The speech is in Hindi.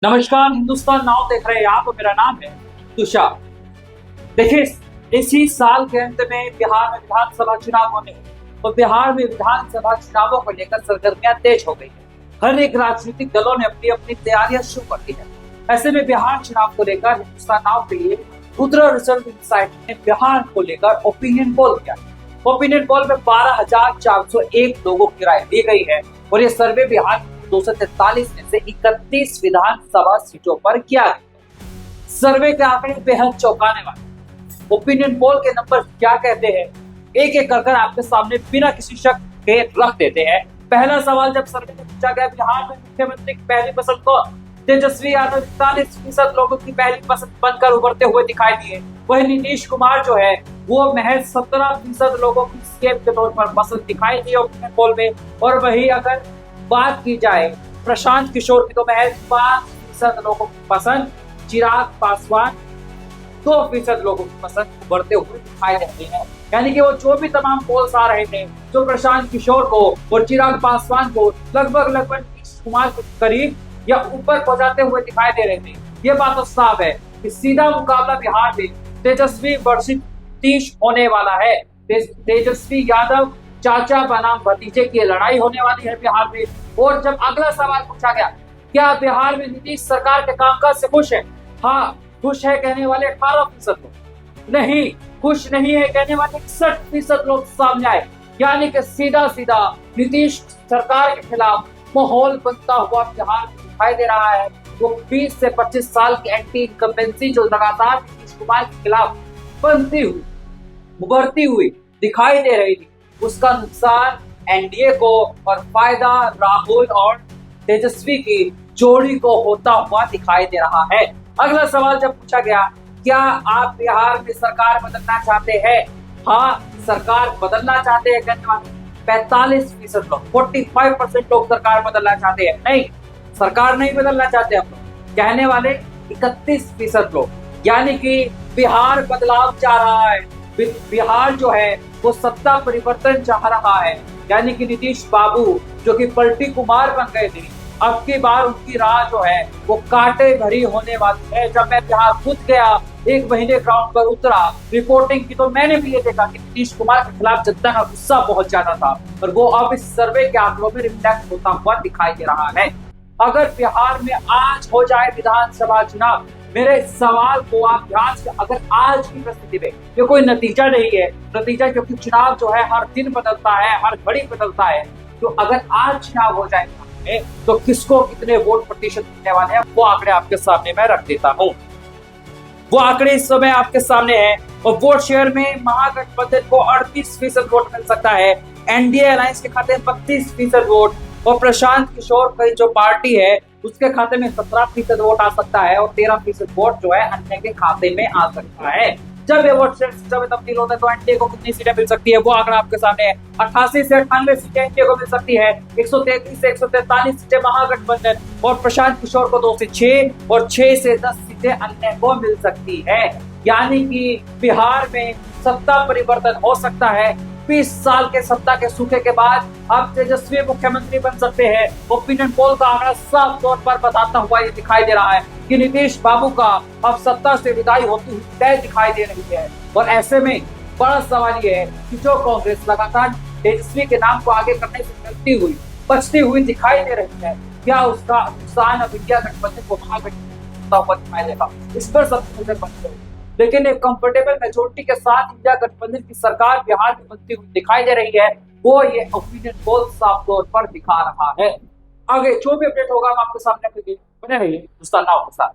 नमस्कार, हिंदुस्तान नाउ देख रहे हैं आप। मेरा नाम है तुषार। देखिए, इसी साल के अंत में बिहार में विधानसभा चुनाव होने हैं और बिहार में विधानसभा चुनावों को लेकर सरगर्मियां तेज हो गई है। हर एक राजनीतिक दलों ने अपनी अपनी तैयारियां शुरू कर दी है। ऐसे में बिहार चुनाव को लेकर हिंदुस्तान नाउ के लिए रुद्रा रिजल्ट इनसाइट ने बिहार को लेकर ओपिनियन पोल किया। ओपिनियन पोल में 12,401 लोगों की राय दी गई है और ये सर्वे बिहार 243 में से 31 विधानसभा सीटों पर किया गया। सर्वे के आंकड़े बेहद चौंकाने वाले। ओपिनियन पोल के नंबर क्या कहते हैं, एक एक कर आपके सामने बिना किसी शक के रख देते हैं। पहला सवाल जब सर्वे में पूछा गया, बिहार में मुख्यमंत्री की पहली पसंद कौन? तेजस्वी यादव 41% लोगों की पहली पसंद बनकर उभरते हुए दिखाई दिए। वही नीतीश कुमार जो है वो महज 17% लोगों की सीएम के तौर पर पसंद दिखाई दी ओपिनियन पोल में। और वही अगर बात की जाए प्रशांत किशोर की तो महज 5% लोगों की पसंद, चिराग पासवान 2% लोगों की पसंद बढ़ते हुए दिखाई देते हैं। यानी कि वो जो भी तमाम पोल्स आ रहे थे, जो प्रशांत किशोर को और चिराग पासवान को लगभग नीतीश कुमार के करीब या ऊपर पहुंचाते हुए दिखाई दे रहे थे। ये बात तो साफ है कि सीधा मुकाबला बिहार में तेजस्वी वर्सेस नीतीश होने वाला है। तेजस्वी यादव चाचा बनाम भतीजे की लड़ाई होने वाली है बिहार में। और जब अगला सवाल पूछा गया, क्या बिहार में नीतीश सरकार के कामकाज से खुश है? हाँ, खुश है कहने वाले 18% लोग, नहीं खुश नहीं है कहने वाले 61% लोग सामने आए। यानी कि सीधा सीधा नीतीश सरकार के खिलाफ माहौल बनता हुआ बिहार में दिखाई दे रहा है। वो 20 से 25 साल की एंटी इनकम्बेंसी जो लगातार नीतीश कुमार के खिलाफ बनती हुई उभरती हुई दिखाई दे रही थी, उसका नुकसान एनडीए को और फायदा राहुल और तेजस्वी की जोड़ी को होता हुआ दिखाई दे रहा है। अगला सवाल जब पूछा गया, क्या आप बिहार में सरकार बदलना चाहते हैं? हाँ, सरकार बदलना चाहते हैं कहने वाले 45% लोग, 45% लोग सरकार बदलना चाहते हैं। नहीं, सरकार नहीं बदलना चाहते हम लोग कहने वाले 31% लोग। यानी कि बिहार बदलाव चाह रहा है। बिहार जो है वो सत्ता परिवर्तन चाह रहा है। यानी कि नीतीश बाबू जो कि पलटी कुमार बन गए थे, अब की बार उनकी राह जो है वो कांटे भरी होने वाली है। जब मैं बिहार खुद गया, एक महीने ग्राउंड पर उतरा, रिपोर्टिंग की, तो मैंने भी ये देखा कि नीतीश कुमार के खिलाफ जनता का गुस्सा बहुत ज्यादा था और वो अब इस सर्वे के आंकड़ों में रिफ्लेक्ट होता हुआ दिखाई दे रहा है। अगर बिहार में आज हो जाए विधानसभा चुनाव, मेरे सवाल को आप ध्यान से, अगर आज की परिस्थिति में, ये कोई नतीजा नहीं है, नतीजा क्योंकि चुनाव जो है हर दिन बदलता है, हर घड़ी बदलता है। तो अगर आज चुनाव हो जाए तो किसको कितने वोट प्रतिशत मिलने वाले हैं, वो आंकड़े आपके सामने मैं रख देता हूँ। वो आंकड़े इस समय आपके सामने हैं। और वोट शेयर में महागठबंधन को 38% वोट मिल सकता है, एनडीए अलायंस के खाते में 32% वोट, और प्रशांत किशोर की जो पार्टी है उसके खाते में 17% वोट आ सकता है और 13% वोट जो है अन्य के खाते में आ सकता है। जब ये वोट शेयर सिस्टम में तब्दील होता है तो एनडीए को कितनी सीटें मिल सकती है, वो आंकड़ा आपके सामने है। 88 से 98 सीटें एनडीए को मिल सकती है, 133 से 143 सीटें महागठबंधन, और प्रशांत किशोर को 2 से 6 और 6 से 10 सीटें अन्य को मिल सकती है। यानी कि बिहार में सत्ता परिवर्तन हो सकता है। 20 साल के सत्ता के सूखे के बाद अब तेजस्वी मुख्यमंत्री बन सकते हैं। ओपिनियन पोल का आंकड़ा साफ तौर पर बताता हुआ ये दिखाई दे रहा है कि नीतीश बाबू का अब सत्ता से विदाई होती हुई तय दिखाई दे रही है। और ऐसे में बड़ा सवाल ये है कि जो कांग्रेस लगातार तेजस्वी के नाम को आगे करने से डरती हुई, बचती हुई दिखाई दे रही है, क्या उसका नुकसान अब इंडिया गठबंधन को महागठबंधन हुआ दिखाई देगा? इस पर सबसे नजर बनी है। लेकिन एक कंफर्टेबल मेजोरिटी के साथ इंडिया गठबंधन की सरकार बिहार में बनती हुई दिखाई दे रही है, वो ये ओपिनियन पोल साफ तौर पर दिखा रहा है। आगे जो भी अपडेट होगा हम आपके सामने रखेंगे। बने रहिए हिंदुस्तान नाउ के साथ।